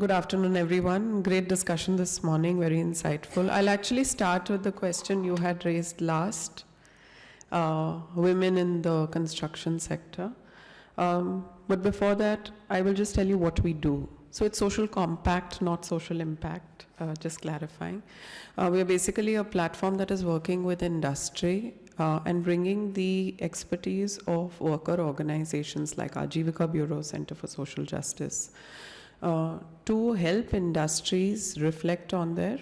Good afternoon, everyone. Great discussion this morning, very insightful. I'll actually start with the question you had raised last, women in the construction sector. But before that, I will just tell you what we do. So it's social compact, not social impact, just clarifying. We are basically a platform that is working with industry and bringing the expertise of worker organizations like Ajivika Bureau, Center for Social Justice, to help industries reflect on their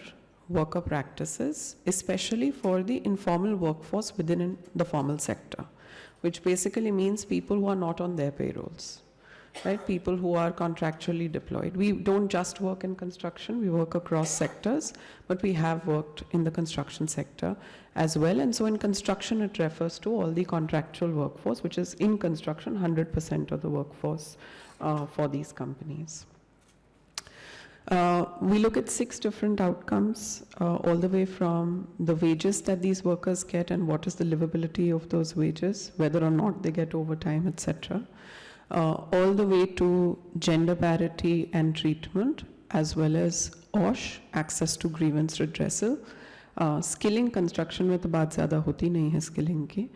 worker practices, especially for the informal workforce within the formal sector, which basically means people who are not on their payrolls, right? People who are contractually deployed. We don't just work in construction, we work across sectors, but we have worked in the construction sector as well. And so in construction, it refers to all the contractual workforce, which is in construction, 100% of the workforce for these companies. We look at 6 different outcomes, all the way from the wages that these workers get and what is the livability of those wages, whether or not they get overtime, etc. All the way to gender parity and treatment, as well as OSH, access to grievance redressal. Skilling construction में तो बात ज़्यादा होती नहीं है skilling की,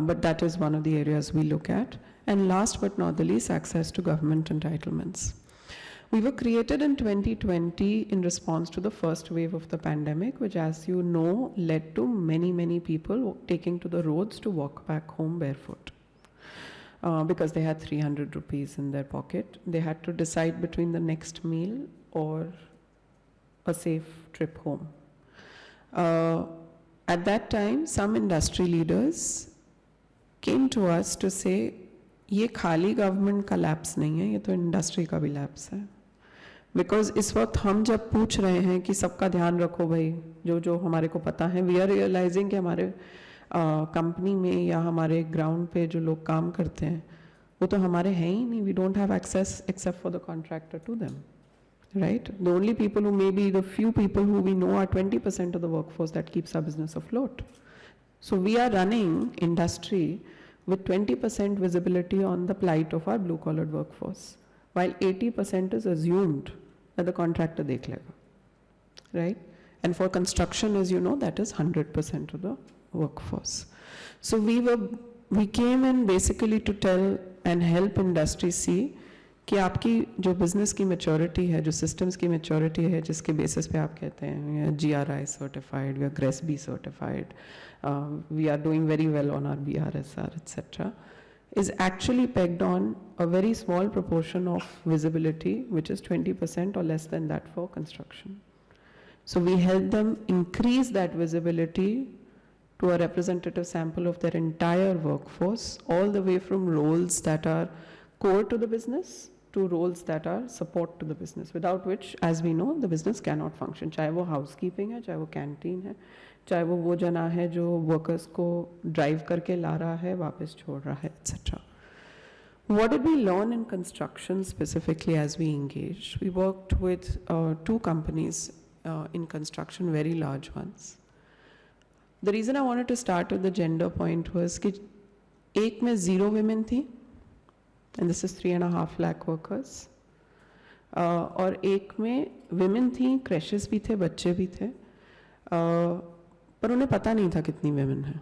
but that is one of the areas we look at. And last but not the least, access to government entitlements. We were created in 2020 in response to the first wave of the pandemic, which, as you know, led to many people taking to the roads to walk back home barefoot. Because they had 300 rupees in their pocket. They had to decide between the next meal or a safe trip home. At that time, some industry leaders came to us to say, ये खाली government का lapse नहीं है, ये तो industry का भी lapse है. बिकॉज इस वक्त हम जब पूछ रहे हैं कि सबका ध्यान रखो भाई, जो जो हमारे को पता है, वी आर रियलाइजिंग कि हमारे कंपनी में या हमारे ग्राउंड पे जो लोग काम करते हैं वो तो हमारे हैं ही नहीं. We don't have access except for the contractor to them, right? The only people who may be the few people who we know are 20% of the workforce that keeps our business afloat. So we are running industry with 20% visibility on the plight of our blue-collared workforce, while 80% is assumed that the contractor dekh lega, right? And for construction, as you know, that is 100% of the workforce. So we came in basically to tell and help industry see कि आपकी जो business की maturity है, जो systems की maturity है, जिसके basis पे आप कहते हैं GRI सर्टिफाइड या GRESB certified, we are doing very well on our BRSR, etc., is actually pegged on a very small proportion of visibility, which is 20% or less than that for construction. So we help them increase that visibility to a representative sample of their entire workforce, all the way from roles that are core to the business to roles that are support to the business, without which, as we know, the business cannot function. चाहे वो housekeeping है, चाहे वो canteen है, चाहे वो जना है जो workers को drive करके ला रहा है, वापस छोड़ रहा है, etc. What did we learn in construction specifically as we engaged? We worked with 2 companies in construction, very large ones. The reason I wanted to start with the gender point was कि एक में 0 women थी, and this is 3.5 lakh workers. और एक में women थी, crashes भी थे, बच्चे भी थे, पर उन्हें पता नहीं था कितनी women हैं.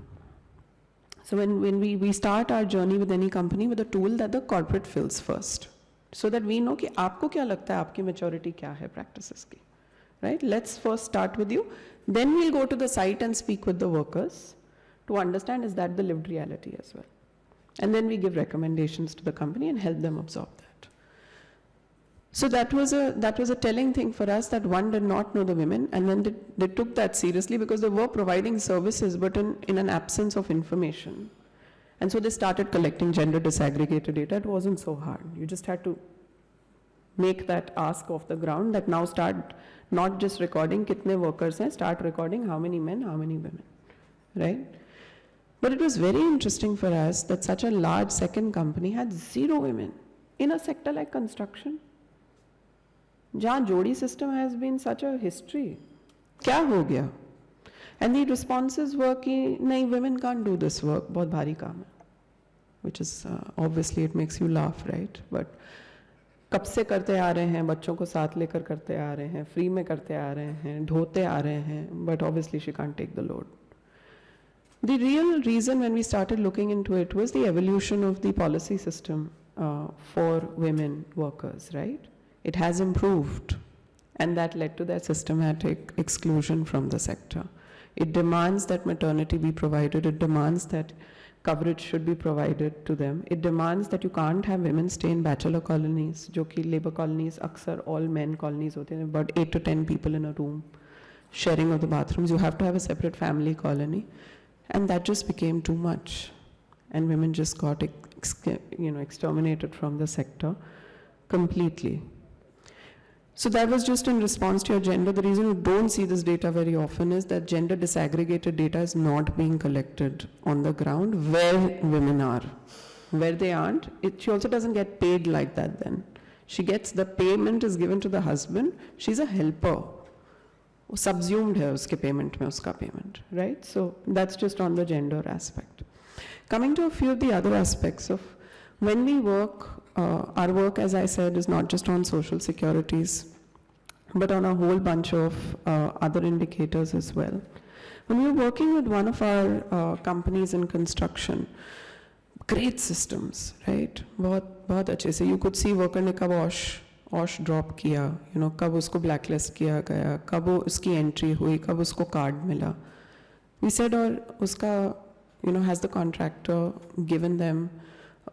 So when we start our journey with any company with a tool that the corporate fills first, so that we know कि आपको क्या लगता है, आपकी maturity क्या है practices की, right? Let's first start with you, then we'll go to the site and speak with the workers to understand is that the lived reality as well. And then we give recommendations to the company and help them absorb that. So that was a telling thing for us, that one did not know the women, and then they took that seriously because they were providing services but in an absence of information. And so they started collecting gender disaggregated data. It wasn't so hard. You just had to make that ask off the ground, that now start not just recording kitne workers hain, start recording how many men, how many women, right? But it was very interesting for us that such a large second company had 0 women in a sector like construction. जहाँ जोड़ी system has been such a history. क्या हो गया? And the responses were कि नहीं, women can't do this work, बहुत भारी काम है. Which is obviously it makes you laugh, right? But कब से करते आ रहे हैं, बच्चों को साथ लेकर करते आ रहे हैं, फ्री में करते आ रहे हैं, ढोते आ रहे हैं, but obviously she can't take the load. The real reason when we started looking into it was the evolution of the policy system for women workers, right? It has improved, and that led to their systematic exclusion from the sector. It demands that maternity be provided, it demands that coverage should be provided to them. It demands that you can't have women stay in bachelor colonies, जो कि labor colonies अक्सर all men colonies होते हैं, about 8 to 10 people in a room, sharing of the bathrooms. You have to have a separate family colony, and that just became too much, and women just got exterminated from the sector completely. So that was just in response to your gender. The reason you don't see this data very often is that gender disaggregated data is not being collected on the ground where women are. Where they aren't, she also doesn't get paid like that then. She gets, the payment is given to the husband, she's a helper. Subsumed hai uske payment mein uska payment, right? So that's just on the gender aspect. Coming to a few of the other aspects of when we work, our work, as I said, is not just on social securities, but on a whole bunch of other indicators as well. When we were working with one of our companies in construction, great systems, right? बहुत अच्छे से. You could see worker ने कब OSH drop किया, कब उसको blacklist किया गया, कब उसकी entry हुई, कब उसको card मिला. We said, और उसका, has the contractor given them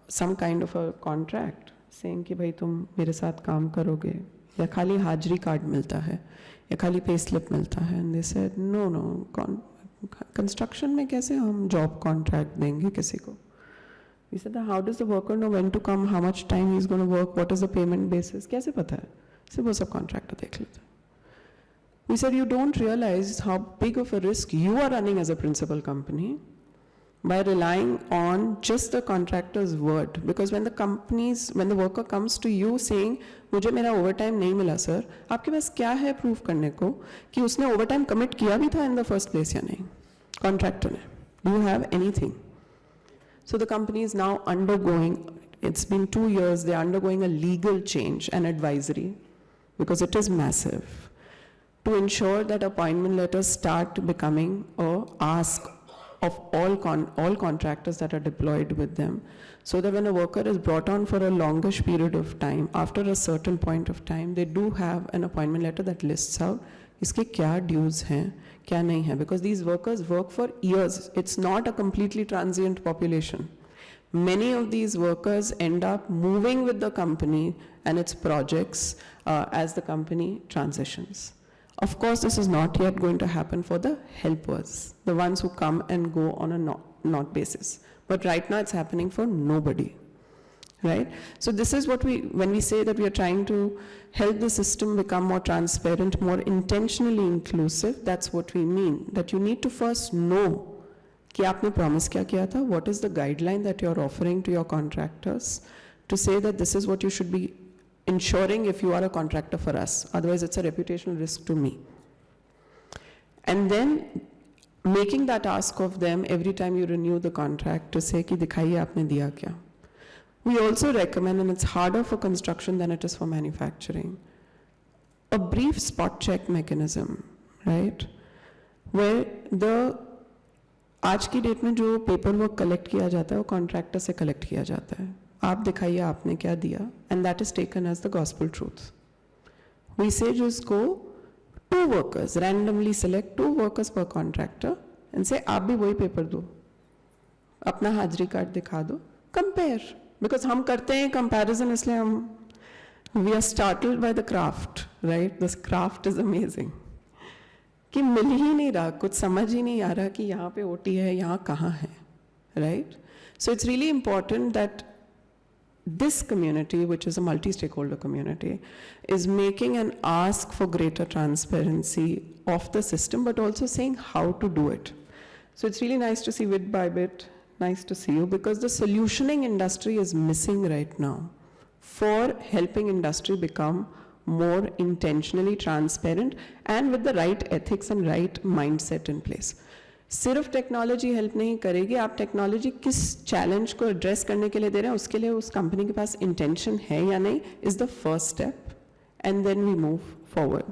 some kind of a contract saying कि भाई तुम मेरे साथ काम करोगे, या खाली हाजिरी कार्ड मिलता है, या खाली पे स्लिप मिलता है? And they said no, construction में कैसे हम job contract देंगे किसी को? We said, how does the worker know when to come, how much time he's going to work, what is the payment basis? कैसे पता है? सिर्फ वो सब contractor देख लेता है. We said, you don't realize how big of a risk you are running as a principal company by relying on just the contractor's word. Because when the worker comes to you saying, मुझे मेरा overtime नहीं मिला sir, आपके पास क्या है proof करने को कि उसने overtime commit किया भी था in the first place या नहीं? Contractor ने. Do you have anything? So the company is now undergoing, it's been 2 years, they're undergoing a legal change and advisory, because it is massive, to ensure that appointment letters start becoming a ask of all contractors that are deployed with them, so that when a worker is brought on for a longish period of time, after a certain point of time, they do have an appointment letter that lists out iske kya dues hain, kya nahi hai, because these workers work for years. It's not a completely transient population. Many of these workers end up moving with the company and its projects as the company transitions. Of course, this is not yet going to happen for the helpers, the ones who come and go on a not basis. But right now it's happening for nobody, right? So this is what when we say that we are trying to help the system become more transparent, more intentionally inclusive, that's what we mean. That you need to first know कि आपने promise क्या किया था, what is the guideline that you're offering to your contractors to say that this is what you should be ensuring if you are a contractor for us, otherwise it's a reputational risk to me. And then making that ask of them every time you renew the contract to say कि दिखाइए आपने दिया क्या. We also recommend, and it's harder for construction than it is for manufacturing, a brief spot check mechanism, right? Where आज की date में जो paper work collect किया जाता है वो कॉन्ट्रैक्टर से कलेक्ट किया जाता है. आप दिखाइए आपने क्या दिया, and that is taken as the gospel truth. We say just go 2 workers, randomly select 2 workers per contractor and say आप भी वही पेपर दो, अपना हाजिरी कार्ड दिखा दो, compare. Because हम करते हैं comparison इसलिए we are startled by the craft, right? This craft is amazing. कि मिल ही नहीं रहा, कुछ समझ ही नहीं आ रहा कि यहाँ पे OT है, यहाँ कहाँ है, right? So it's really important that this community, which is a multi-stakeholder community, is making an ask for greater transparency of the system, but also saying how to do it. So it's really nice to see bit by bit, nice to see you, because the solutioning industry is missing right now for helping industry become more intentionally transparent and with the right ethics and right mindset in place. सिर्फ technology help नहीं करेगी, आप technology किस challenge को address करने के लिए दे रहे हैं, उसके लिए उस कंपनी के पास इंटेंशन है या नहीं, is the first step, and then we move forward.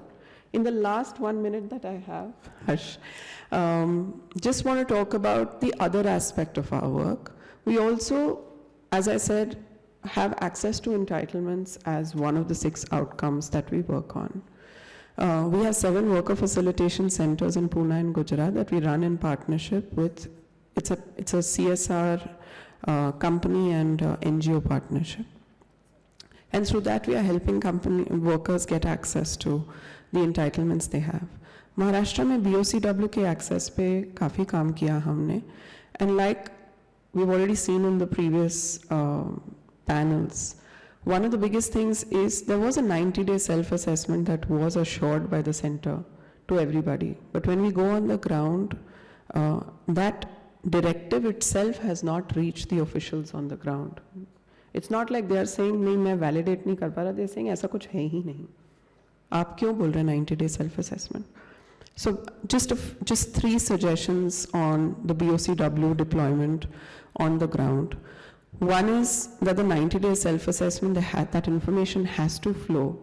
In the last 1 minute that I have, Harsh, just want to talk about the other aspect of our work. We also, as I said, have access to entitlements as one of the 6 outcomes that we work on. We have 7 worker facilitation centers in Pune and Gujarat that we run in partnership with, it's a CSR company and NGO partnership. And through that, we are helping company workers get access to the entitlements they have. Maharashtra में BOCW के access पे काफ़ी काम किया हमने. And like we've already seen in the previous panels, one of the biggest things is there was a 90-day self-assessment that was assured by the center to everybody. But when we go on the ground, that directive itself has not reached the officials on the ground. It's not like they are saying नहीं मैं validate नहीं कर पा रहा, they are saying ऐसा कुछ है ही नहीं. आप क्यों बोल रहे हैं 90-day self-assessment? So just 3 suggestions on the BOCW deployment on the ground. One is that the 90-day self-assessment, that information has to flow,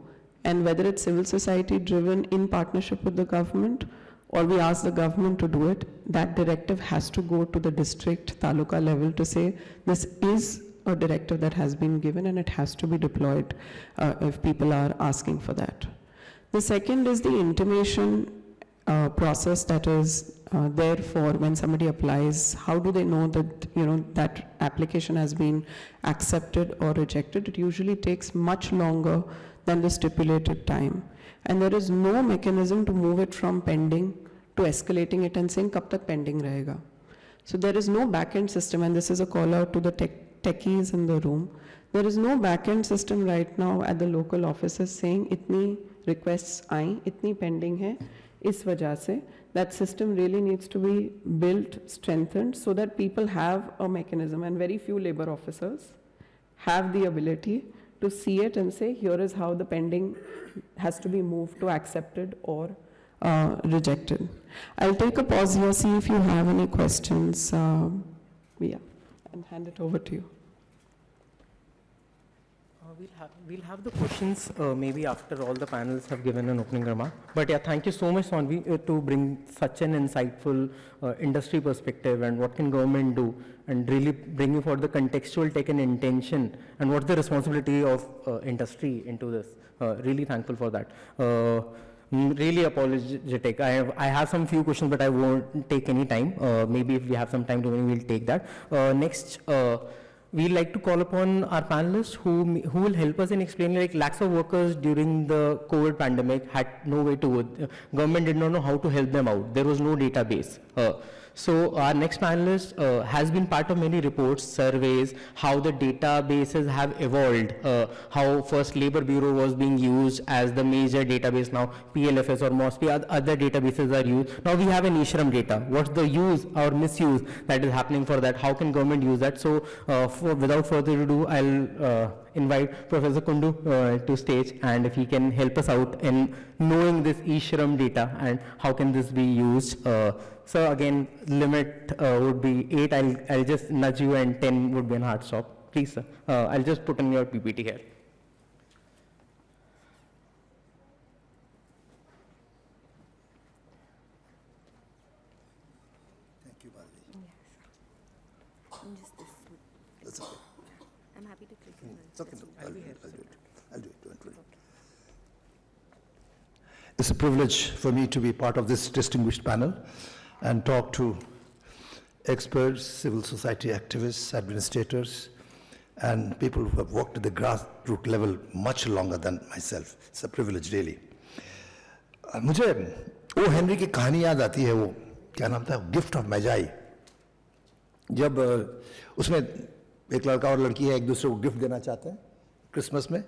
and whether it's civil society driven in partnership with the government or we ask the government to do it, that directive has to go to the district, taluka level to say this is a directive that has been given and it has to be deployed if people are asking for that. The second is the intimation process that is there for when somebody applies. How do they know that that application has been accepted or rejected? It usually takes much longer than the stipulated time, and there is no mechanism to move it from pending to escalating it and saying kab tak pending rahega. So there is no back-end system, and this is a call out to the techies in the room. There is no back-end system right now at the local offices saying itni requests aayi, itni pending hai, is wajah se. That system really needs to be built, strengthened, so that people have a mechanism, and very few labor officers have the ability to see it and say, here is how the pending has to be moved to accepted or rejected. I'll take a pause here, see if you have any questions. Yeah, and hand it over to you. We'll have the questions maybe after all the panels have given an opening remark. But yeah, thank you so much, Sonvi, to bring such an insightful industry perspective and what can government do, and really bring you for the contextual take and intention and what's the responsibility of industry into this. Really thankful for that. Really apologetic. I have some few questions, but I won't take any time. Maybe if we have some time remaining, we'll take that. Next. We'd like to call upon our panelists who will help us in explaining, like, lakhs of workers during the COVID pandemic had no way to go. Government did not know how to help them out. There was no database. So our next panelist has been part of many reports, surveys, how the databases have evolved, how first Labor Bureau was being used as the major database, now PLFS or MOSPI, other databases are used. Now we have an e-Shram data. What's the use or misuse that is happening for that? How can government use that? So without further ado, I'll invite Professor Kundu to stage, and if he can help us out in knowing this e-Shram data and how can this be used. So again, limit would be 8. I'll just nudge you, and 10 would be an hard stop. Please, sir. I'll just put in your PPT here. Thank you, Balaji. Yes. Just this. That's okay. I'm happy to click on It's okay. I'll be here. I'll do it. Don't worry. It's a privilege for me to be part of this distinguished panel and talk to experts, civil society activists, administrators, and people who have worked at the grassroots level much longer than myself. It's a privilege, really. मुझे O Henry की कहानी याद आती है, वो क्या नाम था, गिफ्ट ऑफ मैजाई. जब उसमें एक लड़का और लड़की है, एक दूसरे को गिफ्ट देना चाहते हैं क्रिसमस में,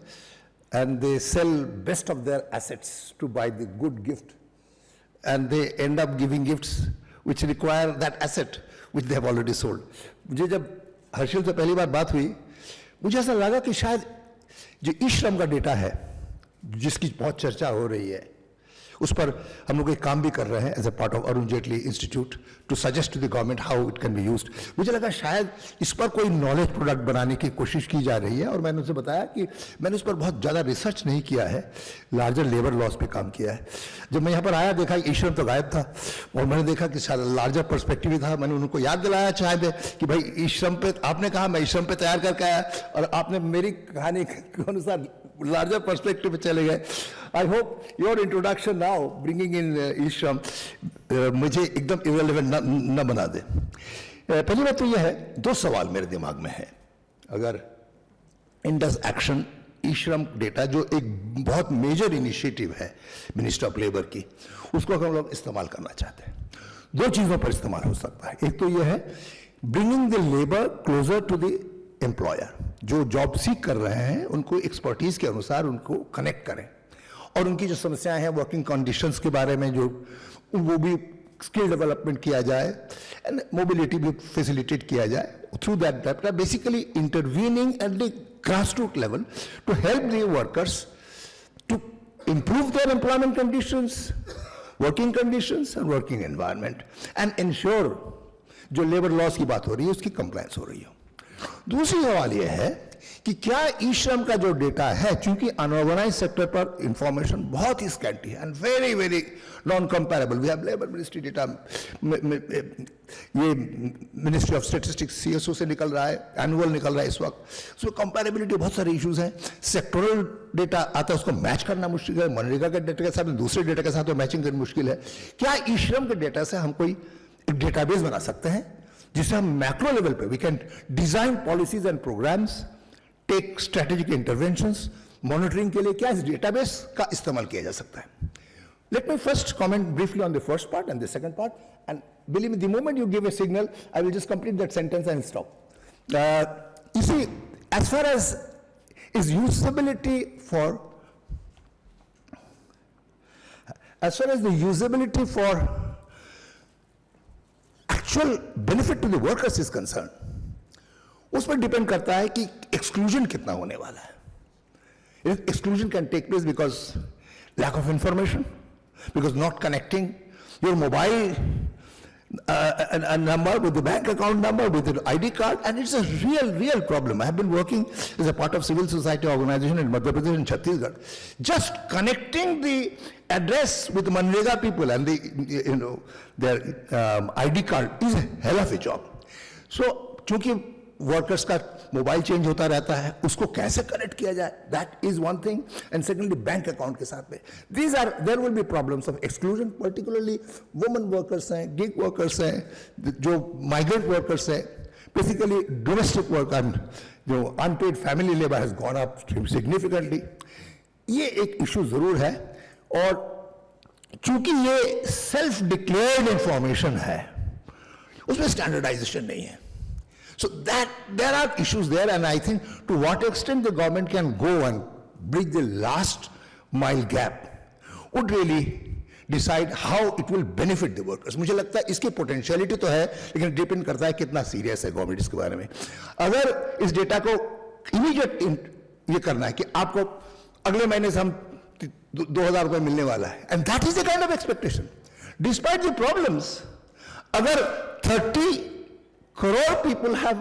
and they sell best of their assets to buy the good gift, and they end up giving gifts which require that asset which they have already sold. मुझे जब हर्षिल से पहली बार बात हुई, मुझे ऐसा लगा कि शायद जो ई-श्रम का डेटा है जिसकी बहुत चर्चा हो रही है, उस पर हम लोग एक काम भी कर रहे हैं as a part of Arun Jaitley institute to suggest to the government how it can be used. मुझे लगा शायद इस पर कोई नॉलेज प्रोडक्ट बनाने की कोशिश की जा रही है, और मैंने उनसे बताया कि मैंने उस पर बहुत ज़्यादा रिसर्च नहीं किया है, लार्जर लेबर लॉस पे काम किया है। जब मैं यहाँ पर आया देखा ई श्रम तो गायब था, और मैंने देखा कि शायद लार्जर पर्सपेक्टिव भी था। मैंने उनको याद दिलाया शायद कि भाई ई श्रम पे आपने कहा, मैं ई श्रम पे तैयार करके आया, और आपने मेरी कहानी के अनुसार लार्जर पर्सपेक्टिव पे चले गए। I hope your introduction now bringing in e Shram मुझे एकदम इरेलेवेंट न बना दे। पहली बात तो यह है, दो सवाल मेरे दिमाग में है। अगर इंडस एक्शन ई श्रम डेटा जो एक बहुत मेजर इनिशिएटिव है मिनिस्टर ऑफ लेबर की, उसको हम लोग इस्तेमाल करना चाहते हैं, दो चीजों पर इस्तेमाल हो सकता है। एक तो यह है bringing the labour closer to the employer, जो जॉब सीख कर रहे हैं उनको एक्सपर्टीज के अनुसार उनको कनेक्ट करें, और उनकी जो समस्याएं हैं वर्किंग कंडीशंस के बारे में जो वो भी स्किल डेवलपमेंट किया जाए एंड मोबिलिटी भी फैसिलिटेट किया जाए through that data, basically intervening at the grassroot level to help the workers to improve their employment conditions, working conditions and working environment, and ensure जो लेबर लॉस की बात हो रही है उसकी कंप्लायंस हो रही है। दूसरी सवाल यह है कि क्या ई श्रम का जो डेटा है, चूंकि अनऑर्गेनाइज सेक्टर पर इंफॉर्मेशन बहुत ही स्कैंटी है and very very non comparable, we have labour ministry data, ये मिनिस्ट्री ऑफ स्टैटिस्टिक्स सीएसओ से निकल रहा है, एनुअल निकल रहा है इस वक्त, उसमें कंपेरेबिलिटी बहुत सारे इश्यूज हैं। सेक्टोरल डेटा आता है, उसको मैच करना मुश्किल है, मनरेगा के डेटा के साथ दूसरे डेटा के साथ तो मैचिंग करनी मुश्किल है। क्या ई श्रम के डेटा से हम कोई एक डेटाबेस बना सकते हैं जिससे हम मैक्रो लेवल पे we can design policies and programmes, take strategic interventions, monitoring के लिए क्या इस डेटाबेस का इस्तेमाल किया जा सकता है? Let me first comment briefly on the first part and the second part, and believe me, the moment you give a signal, I will just complete that sentence and stop. You see, as far as is usability for actual benefit to the workers is concerned, उस पर depend करता है कि exclusion कितना होने वाला है। Exclusion can take place because lack of information, because not connecting your mobile number with the bank account number, with the ID card, and it's a real problem. I have been working as a part of civil society organization in Madhya Pradesh and Chhattisgarh. Just connecting the address with the Manrega people and their ID card is a hell of a job. So, चूंकि workers का mobile change होता रहता है, उसको कैसे connect किया जाए, that is one thing, and secondly bank account के साथ में there will be problems of exclusion, particularly women workers हैं, गिग वर्कर्स हैं, जो माइग्रेंट वर्कर्स हैं, बेसिकली डोमेस्टिक वर्क एंड जो unpaid family labour has gone up significantly. ये एक इशू जरूर है, और चूंकि ये सेल्फ डिक्लेयर्ड इंफॉर्मेशन है, उसमें स्टैंडर्डाइजेशन नहीं है. So that there are issues there, and I think to what extent the government can go and bridge the last mile gap would really decide how it will benefit the workers. मुझे लगता है इसकी potentiality तो है, लेकिन depend करता है कितना सीरियस है गवर्नमेंट इसके बारे में. अगर इस डेटा को इमीडिएट ये करना है कि आपको अगले महीने से हम 2,000 रुपए मिलने वाला है, and that is the kind of expectation despite the problems. अगर 30 crore people have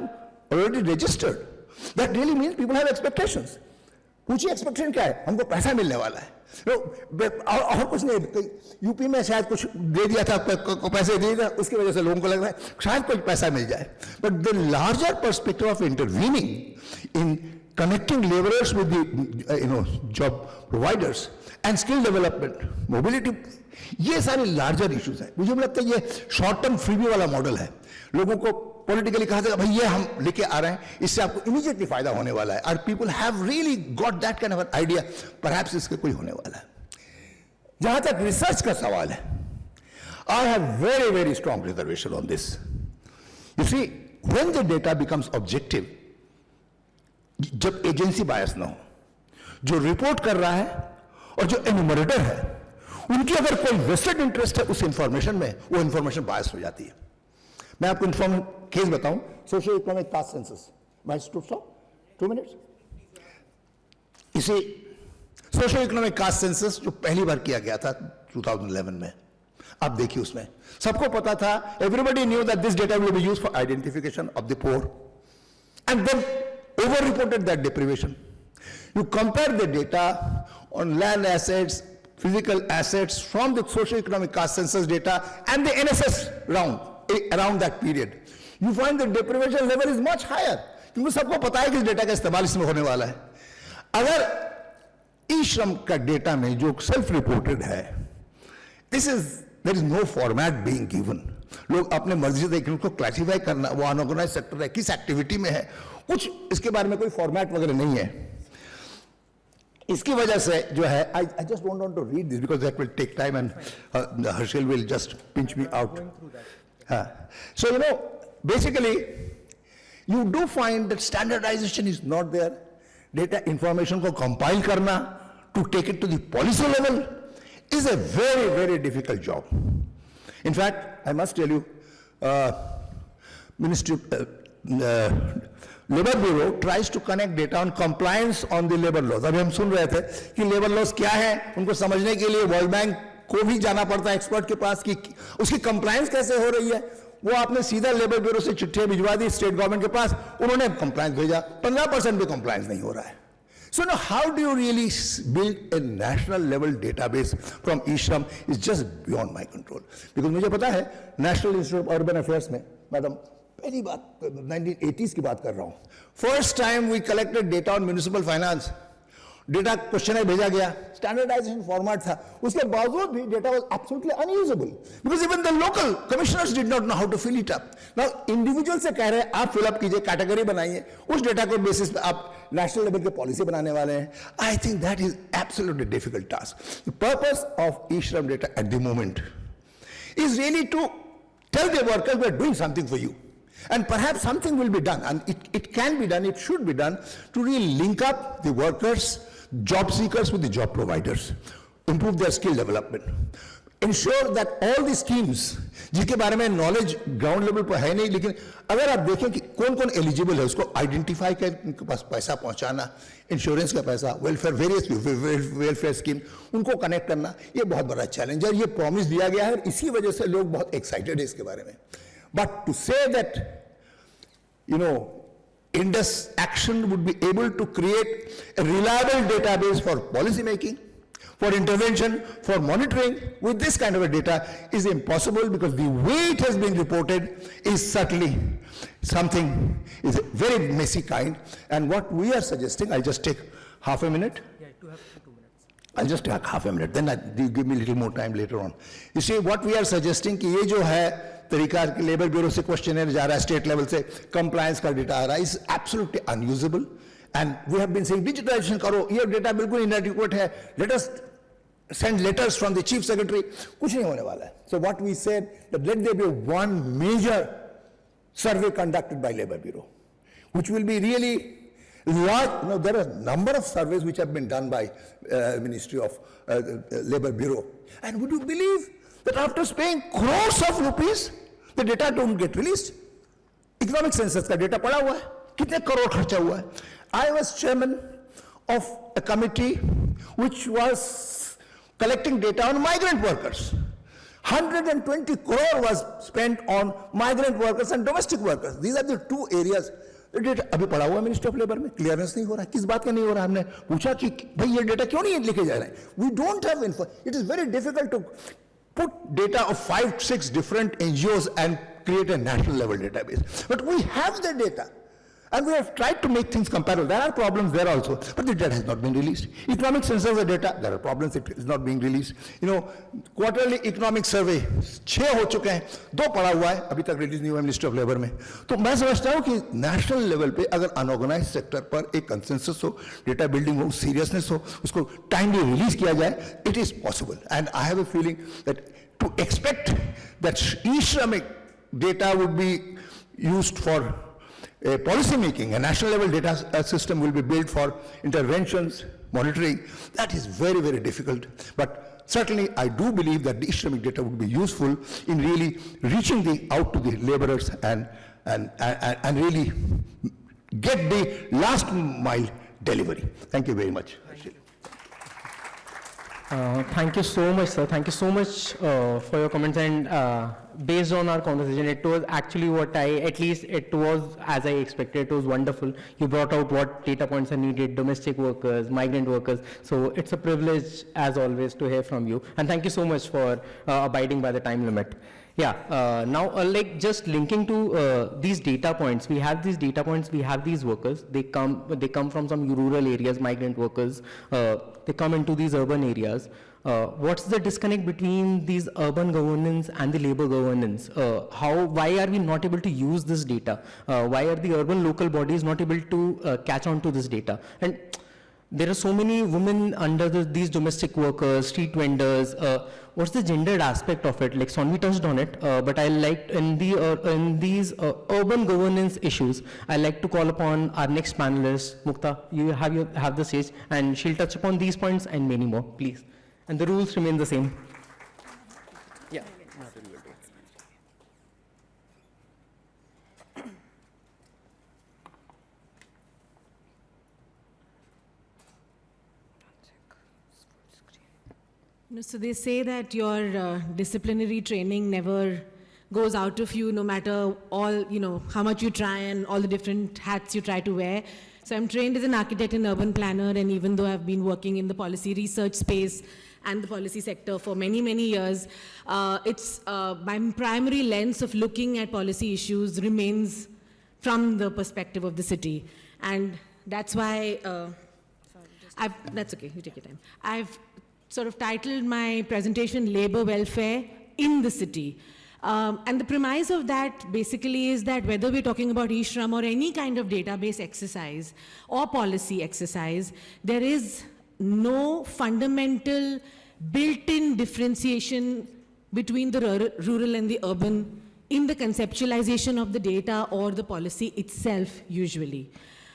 already registered, that really means people have expectations. पूछिए एक्सपेक्टेशन क्या है? हमको पैसा मिलने वाला है. और कुछ नहीं. यूपी में शायद कुछ दे दिया था, पैसे दे दिया, उसकी वजह से लोगों को लग रहा है शायद कुछ पैसा मिल जाए. But the larger perspective of intervening in connecting laborers with the job providers and skill development, mobility, ये सारे larger issues हैं. मुझे लगता है ये short term freebie वाला मॉडल है. लोगों को पॉलिटिकली कहा जाएगा भाई ये हम लेके आ रहे हैं, इससे आपको इमीडिएटली फायदा होने वाला है. और people have really got that kind of idea, perhaps इसके कोई होने वाला है. जहां तक रिसर्च का सवाल है, I have very very strong reservation on this. You see, when the data becomes objective, जब एजेंसी बायस ना हो, जो रिपोर्ट कर रहा है और जो एन्यूमरेटर है, उनकी अगर कोई वेस्टेड इंटरेस्ट है उस इंफॉर्मेशन में, वो इंफॉर्मेशन बायस हो जाती है. मैं आपको केस बताऊं, socio economic caste census. My stop 2 minutes. इसे सोशियो इकोनॉमिक कास्ट सेंसस जो पहली बार किया गया था 2011 में. आप देखिए उसमें सबको पता था, everybody knew that this data will be used for identification of the poor, and then over-reported that deprivation. You compare the data on land assets, physical assets from the socio-economic caste census data and the NSS round around that period. You find the deprivation level is much higher. क्योंकि सबको पता है कि इस data का इस्तेमाल इसमें होने वाला है. अगर ई श्रम का डेटा में जो सेल्फ रिपोर्टेड है, there is no format being given. लोग अपने मर्जी से देखें, उसको क्लासिफाई करना, वो अनऑर्गेनाइज सेक्टर है, किस एक्टिविटी में है, कुछ इसके बारे में कोई फॉर्मेट वगैरह नहीं है. इसकी वजह से जो है, I just don't want to read this because that will take time and Harshil will just pinch me out. So, you know, basically, you do find that standardization is not there. Data information को compile करना, to take it to the policy level, is a very, very difficult job. In fact, I must tell you, Labor Bureau tries to connect data on compliance on the labor laws. अभी हम सुन रहे थे कि labor laws क्या है, उनको समझने के लिए World Bank को भी जाना पड़ता है एक्सपर्ट के पास कि उसकी compliance कैसे हो रही है. वो आपने सीधा लेबर ब्यूरो से चिट्ठियां भिजवा दी स्टेट गवर्नमेंट के पास, उन्होंने कंप्लायंस भेजा, 15% भी कंप्लायंस नहीं हो रहा है. So now how do you really build a national level database from e-Shram is just beyond my control. Because मुझे पता है National Institute of Urban Affairs में, मैडम पहली बात 1980s की बात कर रहा हूँ, first time we collected data on municipal finance. Data questionnaire भेजा गया, स्टैंडर्डाइजेशन फॉर्मेट था, उसके बावजूद भी data was absolutely unusable because even the local commissioners did not know how to fill it up. Now individual से कह रहे हैं आप फिल अप कीजिए, कैटेगरी बनाइए, उस डेटा के बेसिस पे आप नेशनल लेवल पे पॉलिसी बनाने वाले हैं. I think that is absolutely difficult task. The purpose of e-Shram data at the moment is really to tell the workers we are doing something for you. And perhaps something will be done, and it can be done, it should be done, to really link up the workers, job seekers with the job providers, improve their skill development, ensure that all the schemes, जिसके बारे में knowledge ground level पर है नहीं, लेकिन अगर आप देखें कि कौन कौन eligible है, उसको identify कर उनके पास पैसा पहुंचाना, इंश्योरेंस का पैसा, वेलफेयर, वेरियस वेलफेयर स्कीम, उनको कनेक्ट करना, ये बहुत बड़ा चैलेंज है. ये प्रॉमिस दिया गया है, इसी वजह से लोग बहुत एक्साइटेड है इसके बारे में. But to say that, you know, Indus Action would be able to create a reliable database for policy making, for intervention, for monitoring with this kind of a data is impossible, because the way it has been reported is certainly something, is a very messy kind. And what we are suggesting, I'll just take half a minute. Yeah, to have 2 minutes. I'll just take half a minute, then you give me a little more time later on. You see, what we are suggesting कि ये जो है तरीका labour bureau से questionnaire जा रहा है, state level से कंप्लायंस का डेटा आ रहा है, is absolutely unusable. And we have been saying digitalization करो, ये डेटा बिल्कुल इनएडिक्वेट है, let us send letters from the chief secretary, कुछ नहीं होने वाला है. So what we said, that let there be one major survey conducted by Labor Bureau, which will be really large. You know, there are a number of surveys which have been done by Ministry of Labor Bureau. And would you believe that after paying crores of rupees, the data don't get released? Economic census का data पड़ा हुआ है, कितने करोड़ खर्चा हुआ है. I was chairman of a committee which was collecting data on migrant workers. 120 crore was spent on migrant workers and domestic workers. These are the two areas. Data अभी पड़ा हुआ मिनिस्ट्री ऑफ लेबर में, clearance नहीं हो रहा है. किस बात का नहीं हो रहा है? हमने पूछा कि भाई ये डेटा क्यों नहीं लेके जा रहे हैं. We don't have info. It is very difficult to put data of 5-6 different NGOs and create a national level database. But we have the data. And we have tried to make things comparable. There are problems there also, but the data has not been released. Economic census data, there are problems, it is not being released. You know, quarterly economic survey, 6 हो चुके हैं, 2 पड़ा हुआ है, अभी तक release नहीं हुआ मिनिस्ट्री ऑफ लेबर में. तो मैं समझता हूँ कि नेशनल लेवल पे अगर अनऑर्गेनाइज सेक्टर पर एक कंसेंसस हो, डेटा बिल्डिंग हो, सीरियसनेस हो, उसको टाइमली रिलीज किया जाए, it is possible. And I have a feeling that to expect that e-Shramik data would be used for policy making, a national level data system will be built for interventions, monitoring, that is very, very difficult. But certainly I do believe that the e-Shramik data would be useful in really reaching out to the laborers and really get the last mile delivery. Thank you very much. Thank you so much, sir. Thank you so much for your comments. And based on our conversation, it was actually at least it was as I expected. It was wonderful. You brought out what data points are needed, domestic workers, migrant workers. So it's a privilege, as always, to hear from you. And thank you so much for abiding by the time limit. Yeah, now like just linking to these data points, we have these data points, we have these workers, they come from some rural areas, migrant workers, they come into these urban areas. What's the disconnect between these urban governance and the labor governance? Why are we not able to use this data? Why are the urban local bodies not able to catch on to this data? And there are so many women under these domestic workers, street vendors. What's the gendered aspect of it? Like Sonvi touched on it, but I like in these urban governance issues, I like to call upon our next panelist, Mukta. You have the stage, and she'll touch upon these points and many more, please. And the rules remain the same. Yeah. No, so they say that your disciplinary training never goes out of you, no matter how much you try and all the different hats you try to wear. So I'm trained as an architect and urban planner, and even though I've been working in the policy research space and the policy sector for many, many years, it's my primary lens of looking at policy issues remains from the perspective of the city. And that's why, that's okay, you take your time. I've sort of titled my presentation Labor Welfare in the City. And the premise of that basically is that whether we're talking about e-Shram or any kind of database exercise or policy exercise, there is no fundamental built-in differentiation between the rural and the urban in the conceptualization of the data or the policy itself usually.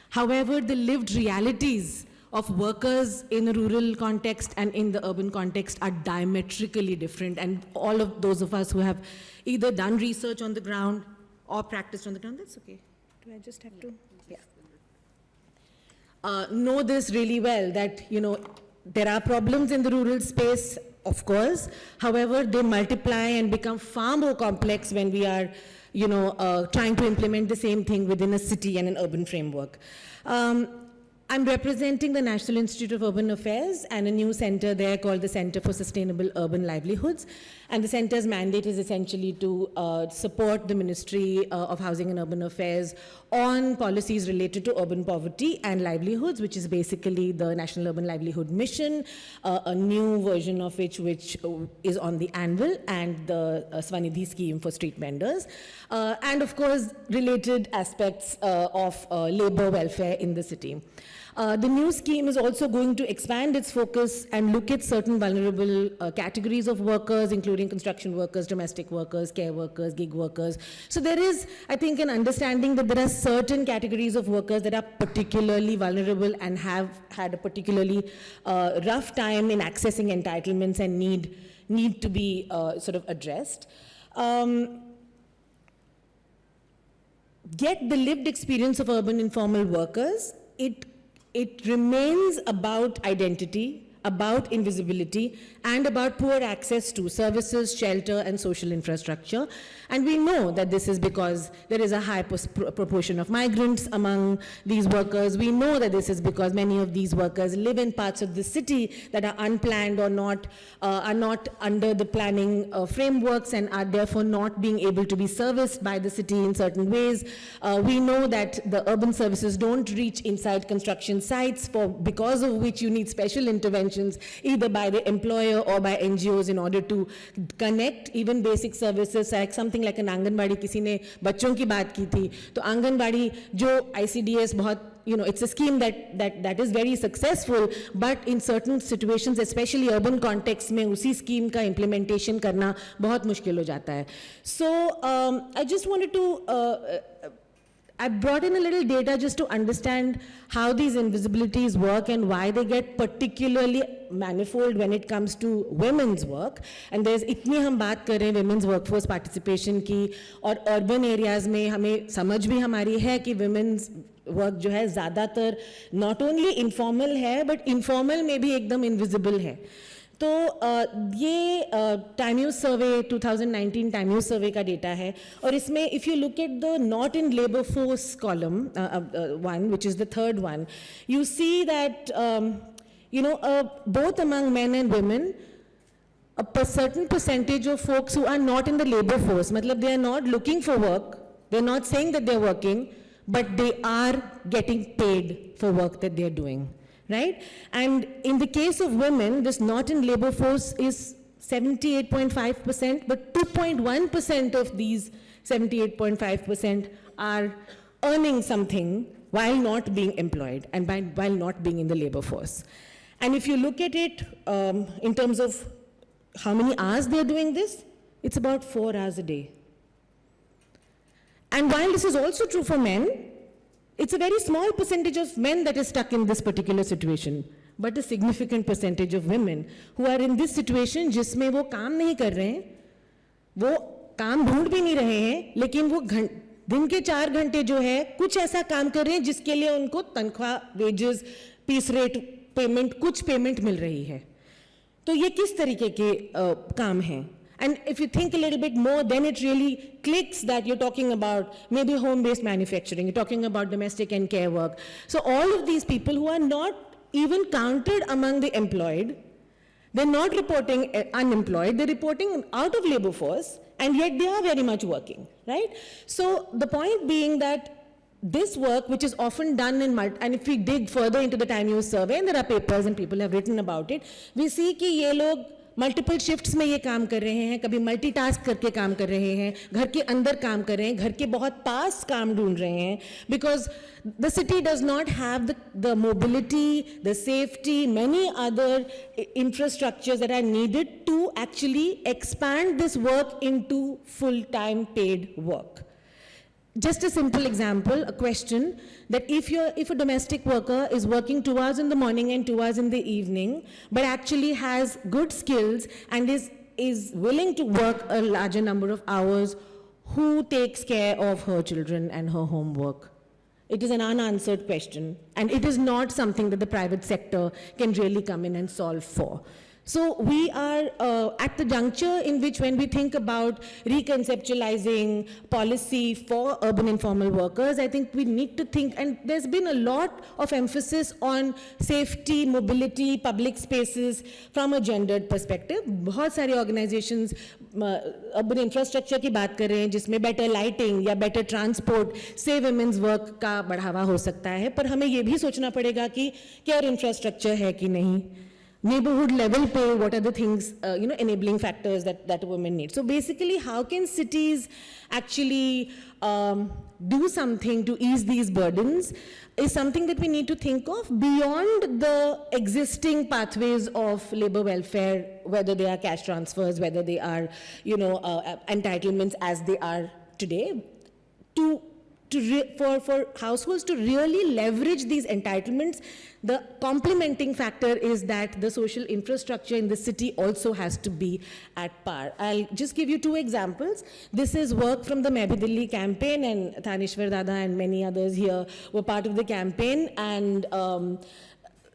However, the lived realities of workers in a rural context and in the urban context are diametrically different. And all of those of us who have either done research on the ground or practiced on the ground, that's okay. Do I just have to? Yeah. Know this really well, that, there are problems in the rural space, of course. However, they multiply and become far more complex when we are, trying to implement the same thing within a city and an urban framework. I'm representing the National Institute of Urban Affairs and a new center there called the Center for Sustainable Urban Livelihoods. And the center's mandate is essentially to support the Ministry of Housing and Urban Affairs on policies related to urban poverty and livelihoods, which is basically the National Urban Livelihood Mission, a new version of which is on the anvil, and the Swanidhi scheme for street vendors. And of course, related aspects of labor welfare in the city. The new scheme is also going to expand its focus and look at certain vulnerable categories of workers, including construction workers, domestic workers, care workers, gig workers. So there is, I think, an understanding that there are certain categories of workers that are particularly vulnerable and have had a particularly rough time in accessing entitlements and need to be sort of addressed. Get the lived experience of urban informal workers. It remains about identity, about invisibility, and about poor access to services, shelter, and social infrastructure. And we know that this is because there is a high proportion of migrants among these workers. We know that this is because many of these workers live in parts of the city that are unplanned or are not under the planning frameworks and are therefore not being able to be serviced by the city in certain ways. We know that the urban services don't reach inside construction sites, because of which you need special interventions either by the employer or by NGOs in order to connect even basic services, like something like an anganwadi. किसी ने बच्चों की बात की थी, तो आंगनबाड़ी जो ICDS बहुत, it's a scheme that is very successful, but in certain situations, especially urban contexts में उसी scheme का implementation करना बहुत मुश्किल हो जाता है. So I just wanted to I brought in a little data just to understand how these invisibilities work and why they get particularly manifold when it comes to women's work. And there's इतनी हम बात कर रहे हैं women's workforce participation की, और urban areas में हमें समझ भी हमारी है कि women's work जो है ज़्यादातर not only informal है but informal में भी एकदम invisible है. तो ये टाइम यूज सर्वे 2019 टाइम यूज सर्वे का डेटा है, और इसमें if you look at the not in labour force column one, which is the third one, you see that both among men and women, certain percentage of folks who are not in the labor force, matlab they are not looking for work, they're not saying that they're working, but they are getting paid for work that they're doing, right? And in the case of women, this not in labor force is 78.5%, but 2.1% of these 78.5% are earning something while not being employed and while not being in the labor force. And if you look at it in terms of how many hours they're doing this, it's about 4 hours a day. And while this is also true for men, it's a very small percentage of men that is stuck in this particular situation, but a significant percentage of women who are in this situation जिसमें वो काम नहीं कर रहे हैं, वो काम ढूंढ भी नहीं रहे हैं, लेकिन वो दिन के 4 घंटे जो है कुछ ऐसा काम कर रहे हैं जिसके लिए उनको तनख्वाह, वेजेस, पीस रेट पेमेंट, कुछ पेमेंट मिल रही है. तो ये किस तरीके के काम हैं? And if you think a little bit more, then it really clicks that you're talking about maybe home-based manufacturing, you're talking about domestic and care work. So all of these people who are not even counted among the employed, they're not reporting unemployed, they're reporting out of labor force, and yet they are very much working, right? So the point being that this work, which is often done in, and if we dig further into the time use survey, and there are papers and people have written about it, we see कि ये लोग multiple shifts में ये काम कर रहे हैं, कभी मल्टीटास्क करके काम कर रहे हैं, घर के अंदर काम कर रहे हैं, घर के बहुत पास काम ढूंढ रहे हैं, because the city does not have the mobility, the safety, many other infrastructures that are needed to actually expand this work into full-time paid work. Just a simple example, a question, that if a domestic worker is working 2 hours in the morning and 2 hours in the evening, but actually has good skills and is willing to work a larger number of hours, who takes care of her children and her homework? It is an unanswered question, and it is not something that the private sector can really come in and solve for. So we are at the juncture in which, when we think about reconceptualizing policy for urban informal workers, I think we need to think, and there's been a lot of emphasis on safety, mobility, public spaces from a gendered perspective. बहुत सारे organizations urban infrastructure की बात कर रहे हैं, जिसमें better lighting या better transport से women's work का बढ़ावा हो सकता है, पर हमें ये भी सोचना पड़ेगा कि क्या infrastructure है कि नहीं. Neighborhood level pay, what are the things, enabling factors that women need. So basically, how can cities actually do something to ease these burdens is something that we need to think of beyond the existing pathways of labor welfare, whether they are cash transfers, whether they are, entitlements as they are today, for households to really leverage these entitlements. The complementing factor is that the social infrastructure in the city also has to be at par. I'll just give you 2 examples. This is work from the Main Bhi Delhi campaign, and Thanishwar Dada and many others here were part of the campaign, and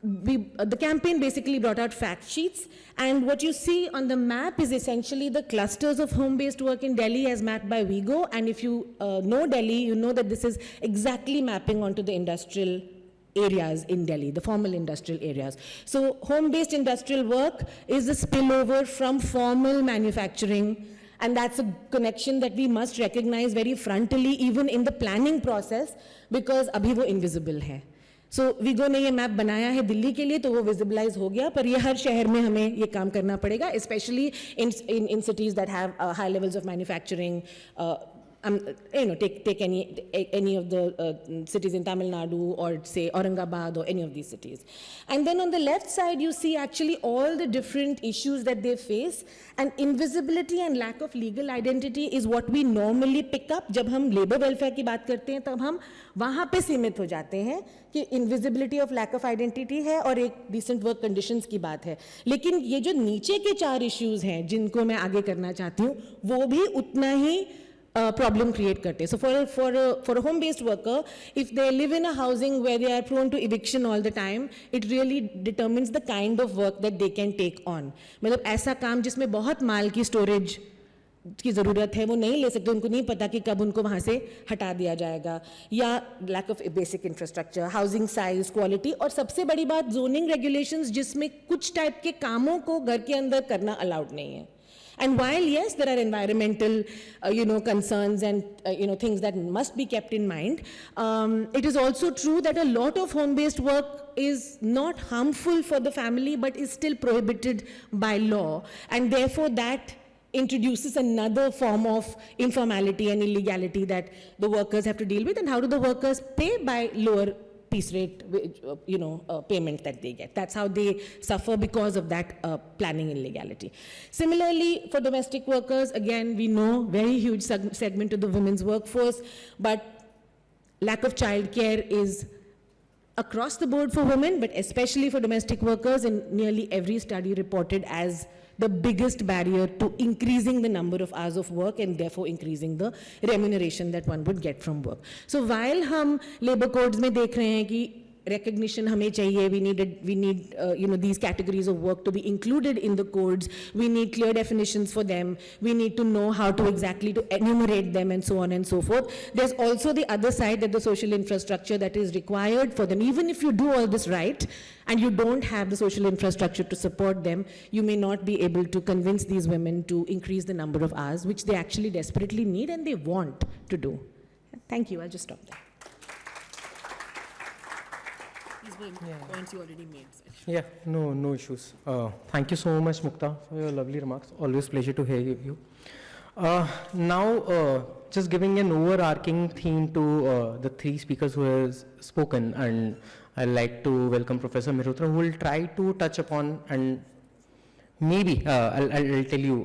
the campaign basically brought out fact sheets, and what you see on the map is essentially the clusters of home-based work in Delhi as mapped by WeGo, and if you know Delhi, you know that this is exactly mapping onto the industrial areas in Delhi, the formal industrial areas. So home-based industrial work is a spillover from formal manufacturing, and that's a connection that we must recognize very frontally even in the planning process, because abhi wo invisible hai. So WeGo ने ये map बनाया है दिल्ली के लिए, तो वो विजिबलाइज हो गया, पर ये हर शहर में हमें ये काम करना पड़ेगा, especially in cities that have high levels of manufacturing. Take any of the cities in Tamil Nadu, or say Aurangabad, or any of these cities. And then on the left side, you see actually all the different issues that they face, and invisibility and lack of legal identity is what we normally pick up. जब हम labor welfare की बात करते हैं, तब हम वहाँ पे सीमित हो जाते हैं कि invisibility of lack of identity है और एक decent work conditions की बात है. लेकिन ये जो नीचे के 4 issues हैं, जिनको मैं आगे करना चाहती हूँ, वो भी उतना ही प्रॉब्लम क्रिएट करते हैं. So for a home based worker, if they live in a housing where they are prone to eviction all the time, it really determines the kind of work that they can take on. मतलब ऐसा काम जिसमें बहुत माल की storage की ज़रूरत है वो नहीं ले सकते, उनको नहीं पता कि कब उनको वहाँ से हटा दिया जाएगा, या lack of basic infrastructure, housing size, quality, और सबसे बड़ी बात जोनिंग रेगुलेशंस जिसमें कुछ टाइप के कामों को घर के अंदर करना अलाउड नहीं है. And while yes, there are environmental, concerns and things that must be kept in mind, it is also true that a lot of home-based work is not harmful for the family, but is still prohibited by law, and therefore that introduces another form of informality and illegality that the workers have to deal with. And how do the workers pay? By lower piece rate, payment that they get. That's how they suffer because of that planning illegality. Similarly, for domestic workers, again, we know very huge segment of the women's workforce, but lack of childcare is across the board for women, but especially for domestic workers, in nearly every study reported as the biggest barrier to increasing the number of hours of work and therefore increasing the remuneration that one would get from work. So while हम labor codes में देख रहे हैं कि recognition हमें चाहिए, we need these categories of work to be included in the codes, we need clear definitions for them, we need to know how to exactly to enumerate them and so on and so forth. There's also the other side, that the social infrastructure that is required for them. Even if you do all this right and you don't have the social infrastructure to support them, you may not be able to convince these women to increase the number of hours, which they actually desperately need and they want to do. Thank you, I'll just stop there. Points you already made. Yeah, no issues. Thank you so much, Mukta, for your lovely remarks. Always pleasure to hear you. Now, just giving an overarching theme to the three speakers who have spoken, and I'd like to welcome Professor Mehrotra, who will try to touch upon, and maybe I'll tell you,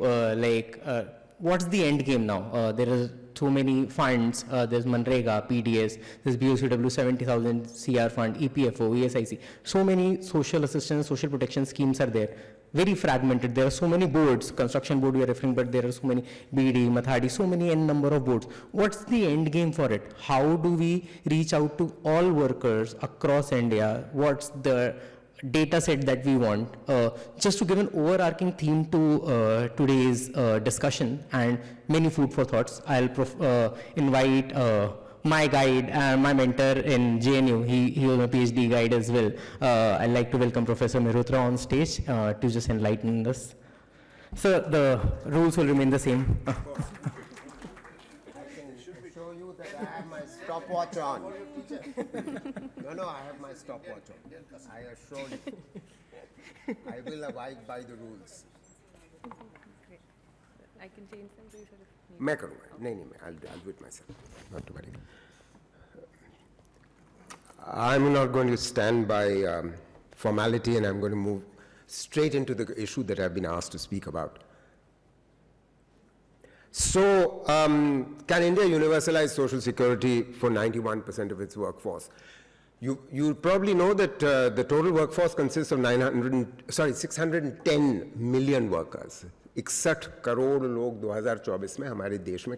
what's the end game now? There are so many funds, there's Manrega, PDS, there's BOCW 70,000 CR fund, EPFO, ESIC. So many social assistance, social protection schemes are there. Very fragmented. There are so many boards, construction board we are referring, but there are so many BD, Mathadi, so many n number of boards. What's the end game for it? How do we reach out to all workers across India? What's the data set that we want? Just to give an overarching theme to today's discussion and many food for thoughts, I'll invite my guide and my mentor in JNU. He was my PhD guide as well. I'd like to welcome Professor Mehrotra on stage to just enlighten us. So the rules will remain the same. I can show you that I have my stopwatch on. No, I have my stopwatch on. I assure you. I will abide by the rules. I can change them to you, sir. मैं करूँगा नहीं I'll do it myself, not to worry. I'm not going to stand by formality, and I'm going to move straight into the issue that I've been asked to speak about. So, can India universalize social security for 91% of its workforce? You probably know that the total workforce consists of 610 million workers. 61 crore लोग 2024 में हमारे देश में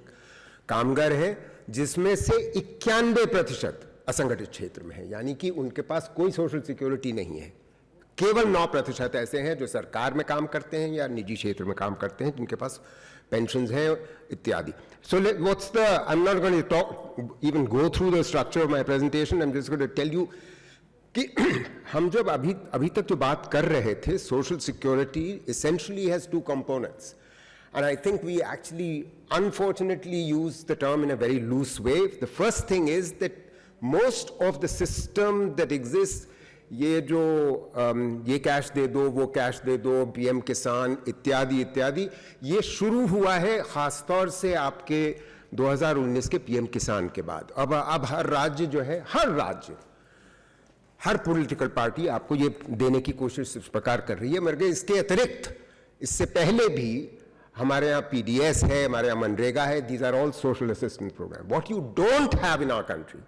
कामगार हैं, जिसमें से 91% असंगठित क्षेत्र में है, यानी कि उनके पास कोई सोशल सिक्योरिटी नहीं है. केवल 9% ऐसे हैं जो सरकार में काम करते हैं या निजी क्षेत्र में काम करते हैं, जिनके पास pensions हैं इत्यादि. So I'm not going to even go through the structure of my presentation. I'm just going to tell you कि हम जब अभी तक जो बात कर रहे थे, social security essentially has two components. And I think we actually unfortunately use the term in a very loose way. The first thing is that most of the system that exists, ये cash दे दो, वो cash दे दो, PM किसान इत्यादि इत्यादि, ये शुरू हुआ है खासतौर से आपके 2019 के पीएम किसान के बाद. अब हर राज्य जो है, हर पॉलिटिकल पार्टी आपको ये देने की कोशिश इस प्रकार कर रही है. मगर इसके अतिरिक्त इससे पहले भी हमारे यहाँ PDS है, हमारे यहाँ मनरेगा है. These are all social assistance programs. What you don't have in our country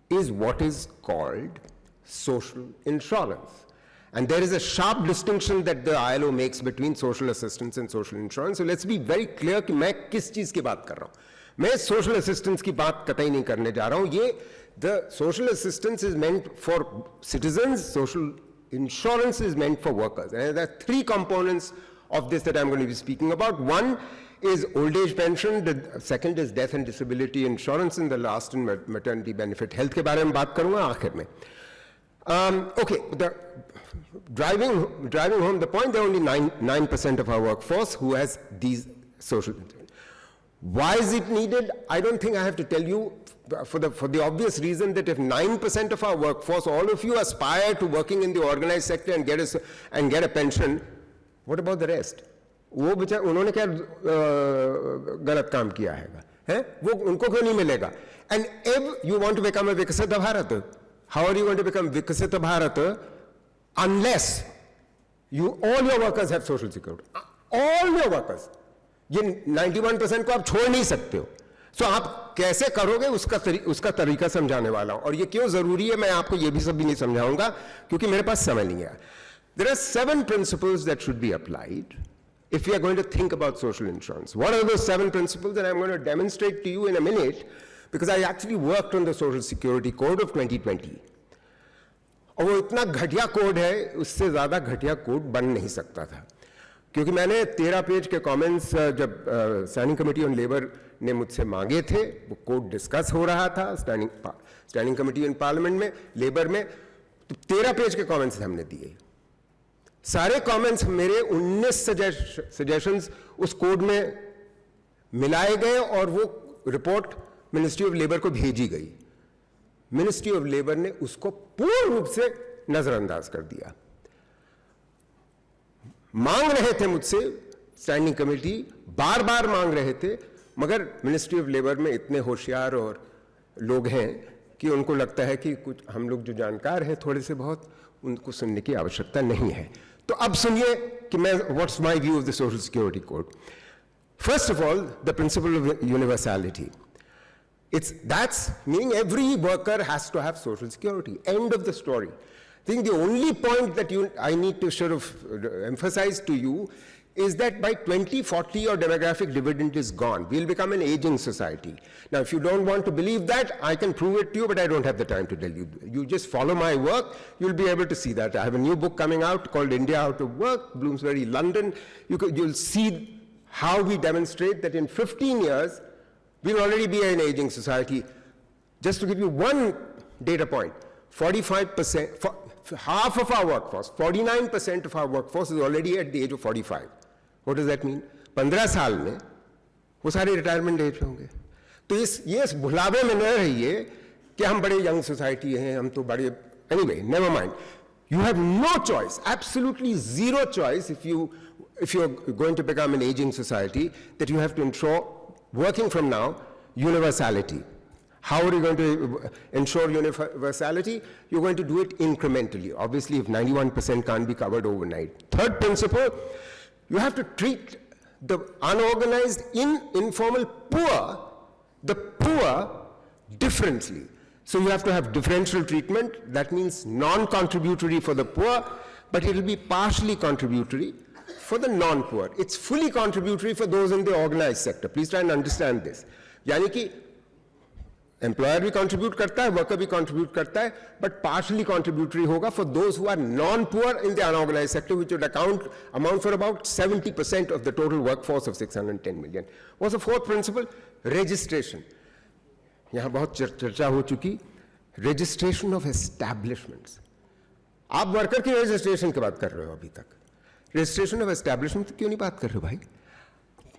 is what is called social insurance. And there is a sharp distinction that the ILO makes between social assistance and social insurance. So let's be very clear कि मैं किस चीज की बात कर रहा हूँ. मैं सोशल असिस्टेंस की बात कतई नहीं करने जा रहा हूं. ये the social assistance is meant for citizens, social insurance is meant for workers. And there are three components of this that I'm going to be speaking about. One is old age pension, the second is death and disability insurance, and the last is maternity benefit. Health के बारे में बात करूंगा आखिर में. Okay, driving home the point, there are only 9% of our workforce who has these social. Why is it needed? I don't think I have to tell you, for the obvious reason that if 9% of our workforce, all of you aspire to working in the organized sector and get a pension, what about the rest? वो बेचारे उन्होंने क्या गलत काम किया है वो उनको क्यों नहीं मिलेगा? And if you want to become a विकसित Bharat, how are you going to become विकसित Bharat unless all your workers have social security? All your workers. ये 91% को आप छोड़ नहीं सकते हो. So आप कैसे करोगे उसका तरीका समझाने वाला हूं. और ये क्यों जरूरी है मैं आपको ये भी सब भी नहीं समझाऊंगा क्योंकि मेरे पास समय नहीं है. There are 7 principles that should be applied if we are going to think about social insurance. What are those 7 principles that I'm going to demonstrate to you in a minute, because I actually worked on the Social Security Code of 2020. और वो इतना घटिया code है, उससे ज्यादा घटिया code बन नहीं सकता था. क्योंकि मैंने 13 पेज के कमेंट्स जब स्टैंडिंग कमेटी ऑन लेबर ने मुझसे मांगे थे, वो कोड डिस्कस हो रहा था स्टैंडिंग कमेटी इन पार्लियामेंट में, लेबर में, तो 13 पेज के कमेंट्स हमने दिए. सारे कमेंट्स मेरे 19 सजेशंस उस कोड में मिलाए गए और वो रिपोर्ट मिनिस्ट्री ऑफ लेबर को भेजी गई. मिनिस्ट्री ऑफ लेबर ने उसको पूर्ण रूप से नजरअंदाज कर दिया. मांग रहे थे मुझसे, स्टैंडिंग कमेटी बार बार मांग रहे थे, मगर मिनिस्ट्री ऑफ लेबर में इतने होशियार और लोग हैं कि उनको लगता है कि कुछ हम लोग जो जानकार हैं थोड़े से बहुत, उनको सुनने की आवश्यकता नहीं है. तो अब सुनिए कि मैं what's my view of the social security code. First of all, the principle of universality. That's meaning every worker has to have social security. End of the story. I think the only point that I need to sort of emphasize to you is that by 2040 your demographic dividend is gone. We'll become an aging society. Now, if you don't want to believe that, I can prove it to you, but I don't have the time to tell you. You just follow my work, you'll be able to see that. I have a new book coming out called India Out of Work, Bloomsbury, London. You'll see how we demonstrate that in 15 years, we'll already be an aging society. Just to give you one data point, 45%, half of our workforce, 49% of our workforce is already at the age of 45. What does that mean? 15 साल में वो सारे retirement age पे होंगे. तो इस भुलावे में न रहिए कि हम बड़े यंग सोसाइटी हैं, हम तो बड़े. Anyway, never mind. You have no choice, absolutely zero choice, if you're going to become an aging society, that you have to ensure, working from now, universality. How are you going to ensure universality? You're going to do it incrementally. Obviously, if 91% can't be covered overnight. Third principle, you have to treat the unorganized, informal, the poor differently. So you have to have differential treatment. That means non-contributory for the poor, but it will be partially contributory for the non-poor. It's fully contributory for those in the organized sector. Please try and understand this. यानी कि employer भी contribute करता है, worker भी contribute करता है, but partially contributory होगा for those who are non poor in the unorganised sector, which would amount for about 70% of the total workforce of 610 million. What's the fourth principle? Registration. यहां बहुत चर्चा हो चुकी. Registration of establishments. आप worker की registration की बात कर रहे हो अभी तक, रजिस्ट्रेशन ऑफ एस्टैब्लिशमेंट क्यों नहीं बात कर रहे हो भाई?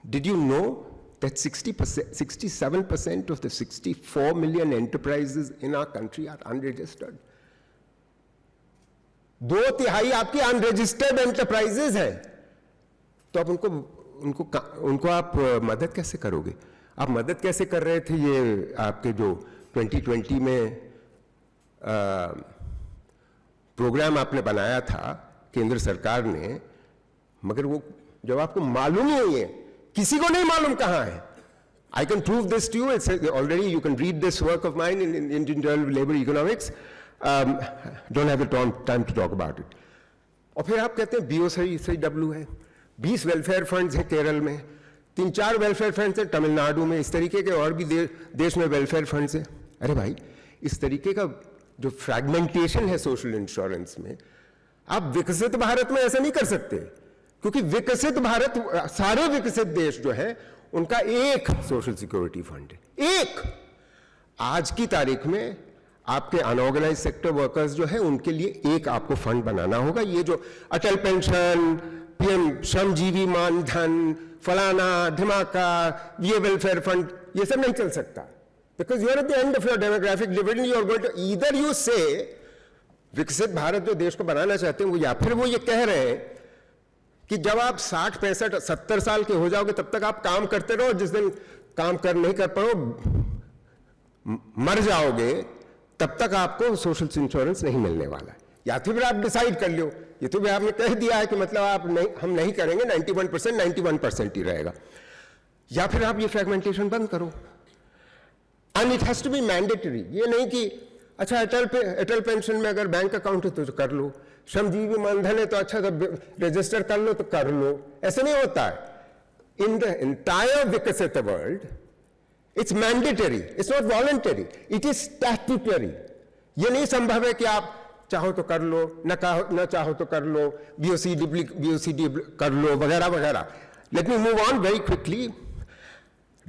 Did you know that 67% of the 64 million enterprises in our country are unregistered? 2/3 आपकी unregistered enterprises हैं. तो आप उनको आप मदद कैसे करोगे? आप मदद कैसे कर रहे थे? ये आपके जो 2020 में प्रोग्राम आपने बनाया था केंद्र सरकार ने, मगर वो जब आपको मालूम ही नहीं है, किसी को नहीं मालूम कहां है. I can prove this to you. It's already, you can read this work of mine in Indian Journal of Labor Economics. Don't have the time to talk about it. और फिर आप कहते हैं BOCW है, 20 वेलफेयर फंड्स हैं केरल में, 3-4 welfare funds हैं तमिलनाडु में, इस तरीके के और भी देश में वेलफेयर फंड्स हैं। अरे भाई, इस तरीके का जो फ्रैगमेंटेशन है सोशल इंश्योरेंस में, आप विकसित भारत में ऐसा नहीं कर सकते, क्योंकि विकसित भारत, सारे विकसित देश जो है उनका एक सोशल सिक्योरिटी फंड है, एक। आज की तारीख में आपके अनऑर्गेनाइज सेक्टर वर्कर्स जो है उनके लिए एक आपको फंड बनाना होगा। ये जो अटल पेंशन, पीएम श्रमजीवी मानधन, फलाना धिमाका, ये वेलफेयर फंड, ये सब नहीं चल सकता, because you are at the end of your demographic dividend, you are going to either you say Viksit Bharat जो देश को बनाना चाहते हैं वो, या फिर वो ये कह रहे हैं कि जब आप 60, 65, 70 साल के हो जाओगे तब तक आप काम करते रहो, जिस दिन काम कर नहीं कर पाओ, मर जाओगे, तब तक आपको सोशल इंश्योरेंस नहीं मिलने वाला है। या तो फिर आप डिसाइड कर लो, ये तो भी आपने कह दिया है कि मतलब आप नहीं, हम नहीं करेंगे, 91% ही रहेगा, या फिर आप ये फ्रैगमेंटेशन बंद करो। And it has to be mandatory, ये नहीं कि अच्छा अटल पेंशन में अगर बैंक अकाउंट है तो कर लो, श्रमजीवी मानधन है तो अच्छा तो रजिस्टर कर लो तो कर लो, ऐसा नहीं होता है। इन द एंटायर विकसित world it's mandatory, it's not voluntary, it is statutory. ये नहीं संभव है कि आप चाहो तो कर लो, न चाहो तो कर लो, बीओसीडी कर लो, वगैरह वगैरह। Let me move on very quickly.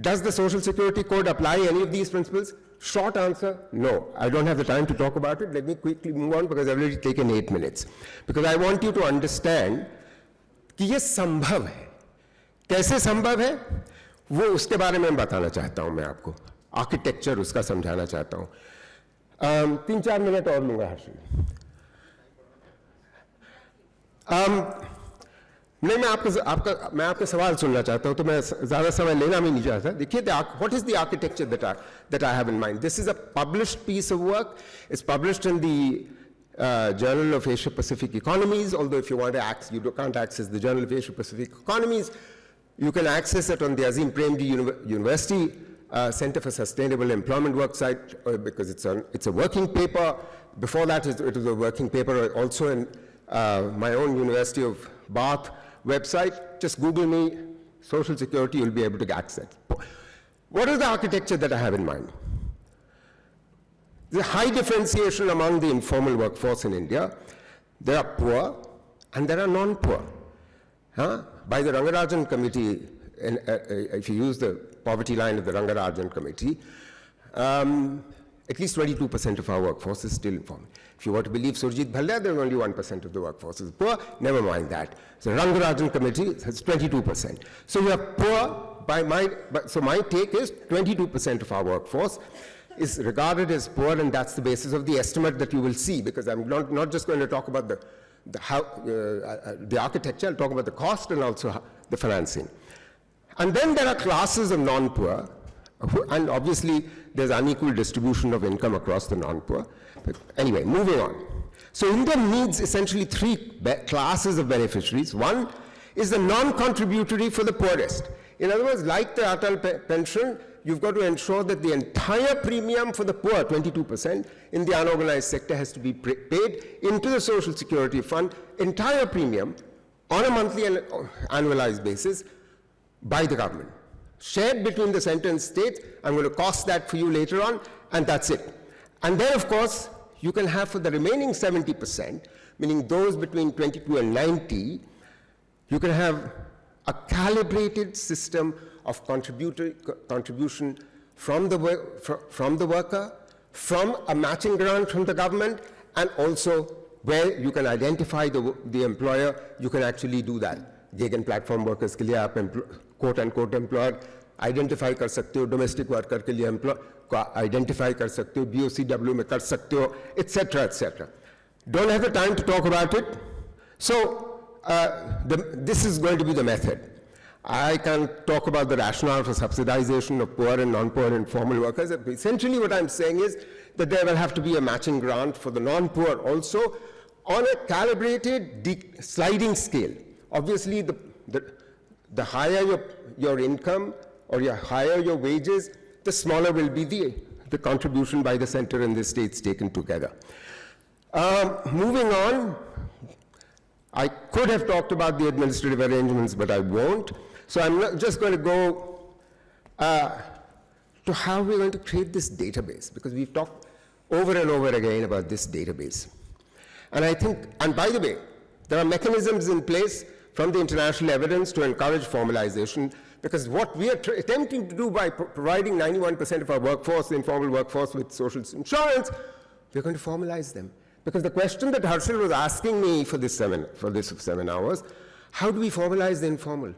Does the Social Security Code apply any of these principles? Short answer, no. I don't have the time to talk about it. Let me quickly move on because I've already taken 8 minutes. Because I want you to understand कि ये संभव है। कैसे संभव है वो उसके बारे में बताना चाहता हूं मैं आपको, आर्किटेक्चर उसका समझाना चाहता हूं। 3-4 मिनट और लूंगा हर्षिल। नहीं, मैं आपका सवाल सुनना चाहता हूं, तो मैं ज्यादा समय लेना भी नहीं चाहता। देखिए, what is the architecture that I have in mind? This is a published piece of work. It's published in the Journal of Asia Pacific Economies, although if you want to access, you can't access the Journal of Asia Pacific Economies. You can access it on the Azim Premji University Center for Sustainable Employment website, because it's a working paper. Before that, it was a working paper also in my own University of Bath website. Just Google me, Social Security, you'll be able to access it. What is the architecture that I have in mind? There's a high differentiation among the informal workforce in India. There are poor and there are non-poor. By the Rangarajan Committee, if you use the poverty line of the Rangarajan Committee, at least 22% of our workforce is still informal. If you want to believe Surjit Bhalya, then only 1% of the workforce is poor. Never mind that. So Rangarajan Committee has 22%. So you are poor. So my take is 22% of our workforce is regarded as poor, and that's the basis of the estimate that you will see, because I'm not just going to talk about the architecture, I'll talk about the cost and also the financing. And then there are classes of non-poor, and obviously there's unequal distribution of income across the non-poor. But anyway, moving on. So India needs essentially 3 classes of beneficiaries. One is the non-contributory for the poorest. In other words, like the Atal pension, you've got to ensure that the entire premium for the poor, 22%, in the unorganized sector has to be paid into the Social Security Fund, entire premium, on a monthly and annualized basis by the government. Shared between the center and state. I'm going to cost that for you later on, and that's it. And then, of course, you can have for the remaining 70%, meaning those between 22 and 90, you can have a calibrated system of contribution from the worker, from a matching grant from the government, and also where you can identify the employer, you can actually do that. Gig and platform workers के लिए आप quote unquote employer identify कर सकते हो, domestic worker के लिए employer को identify कर सकते हो, BOCW में कर सकते हो, etc., etc. Don't have the time to talk about it. So this is going to be the method. I can talk about the rationale for subsidization of poor and non-poor informal workers. Essentially what I'm saying is that there will have to be a matching grant for the non-poor also on a calibrated sliding scale. Obviously, the higher your income or higher your wages, the smaller will be the contribution by the center and the states taken together. Moving on, I could have talked about the administrative arrangements, but I won't. So I'm not just going to go to how we're going to create this database, because we've talked over and over again about this database. And I think, and by the way, there are mechanisms in place from the international evidence to encourage formalization, because what we are attempting to do by providing 91% of our workforce, the informal workforce, with social insurance, we're going to formalize them. Because the question that Harshil was asking me for this 7 hours, how do we formalize the informal?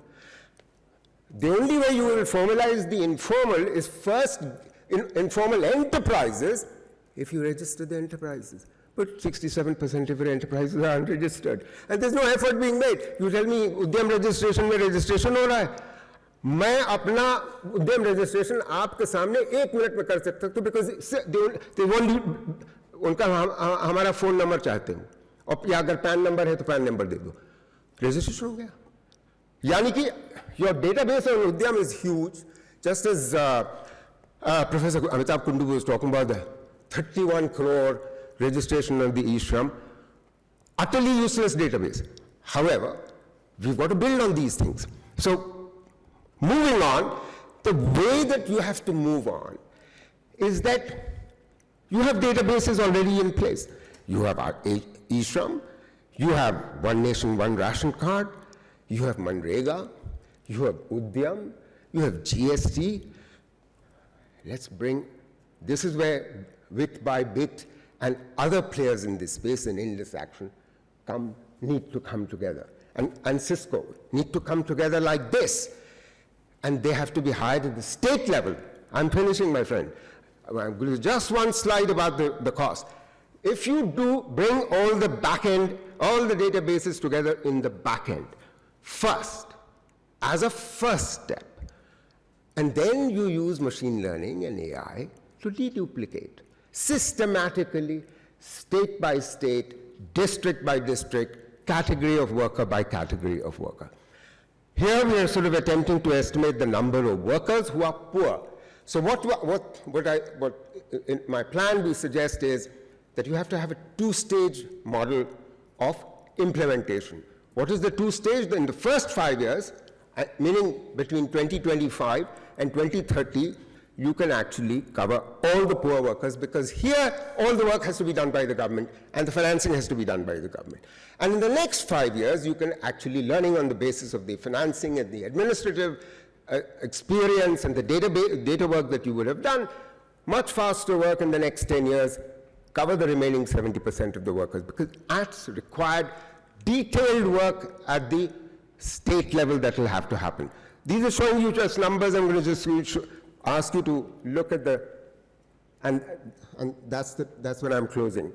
The only way you will formalize the informal is first in informal enterprises if you register the enterprises. But 67% of your enterprises are unregistered. And there's no effort being made. You tell me, Udyam registration में registration हो रहा है. मैं अपना उद्यम registration आपके सामने 1 minute में कर सकता हूँ, because they won't उनका हमारा फोन नंबर चाहते हैं, और या अगर पैन नंबर है तो पैन नंबर दे दो, रजिस्ट्रेशन हो गया. यानी कि your database on Udyam is huge, just as Professor Amitabh Kundu was talking about the 31 crore registration on the eShram, utterly useless database. However, we've got to build on these things. So, moving on, the way that you have to move on is that you have databases already in place. You have our eShram, you have One Nation, One Ration Card, you have Manrega, you have Udyam, you have GST. Let's bring, this is where Bit by Bit and other players in this space and in this action need to come together. And Cisco need to come together like this. And they have to be hired at the state level. I'm finishing, my friend. I'm going to just one slide about the cost. If you do bring all the back end, all the databases together in the back end, first, as a first step, and then you use machine learning and AI to deduplicate systematically, state by state, district by district, category of worker by category of worker. Here we are sort of attempting to estimate the number of workers who are poor. So what in my plan we suggest is that you have to have a two-stage model of implementation. What is the two-stage? In the first 5 years, meaning between 2025 and 2030, you can actually cover all the poor workers, because here all the work has to be done by the government and the financing has to be done by the government. And in the next 5 years, you can actually, learning on the basis of the financing and the administrative experience and the data work that you would have done, much faster work in the next 10 years, cover the remaining 70% of the workers, because that's required detailed work at the state level that will have to happen. These are showing you just numbers. I'm going to just ask you to look at the, and that's when I'm closing.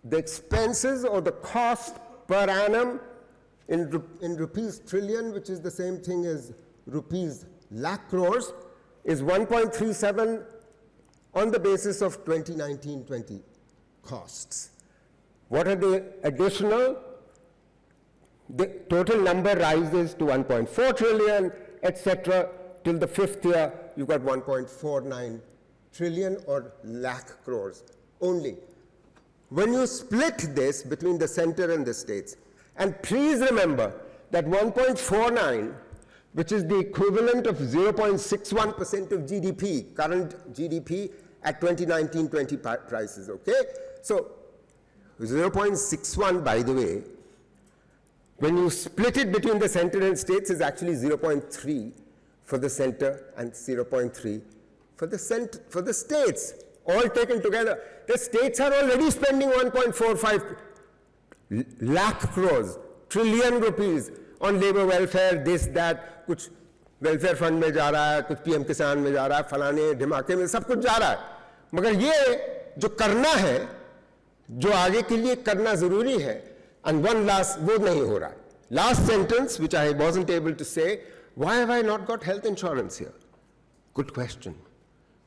The expenses or the cost per annum in rupees trillion, which is the same thing as rupees lakh crores, is 1.37 on the basis of 2019-20 costs. What are the additional? The total number rises to 1.4 trillion, etc. Till the 5th year, you've got 1.49 trillion or lakh crores only. When you split this between the center and the states, and please remember that 1.49, which is the equivalent of 0.61% of GDP, current GDP at 2019-20 prices, okay? So 0.61, by the way, when you split it between the center and states, is actually 0.3 for the center and 0.3 for the states, all taken together. The states are already spending 1.45 lakh crores, trillion rupees on labor welfare, this, that, कुछ welfare fund में जा रहा है, कुछ PM किसान में जा रहा है, फलाने ढिमाके में सब कुछ जा रहा है. मगर ये जो करना है, जो आगे के लिए करना जरूरी है, and one last, वो नहीं हो रहा है. Last sentence, which I wasn't able to say, why have I not got health insurance here? Good question.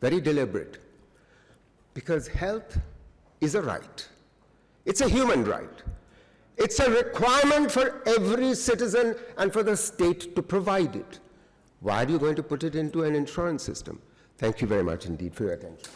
Very deliberate. Because health is a right. It's a human right. It's a requirement for every citizen and for the state to provide it. Why are you going to put it into an insurance system? Thank you very much indeed for your attention.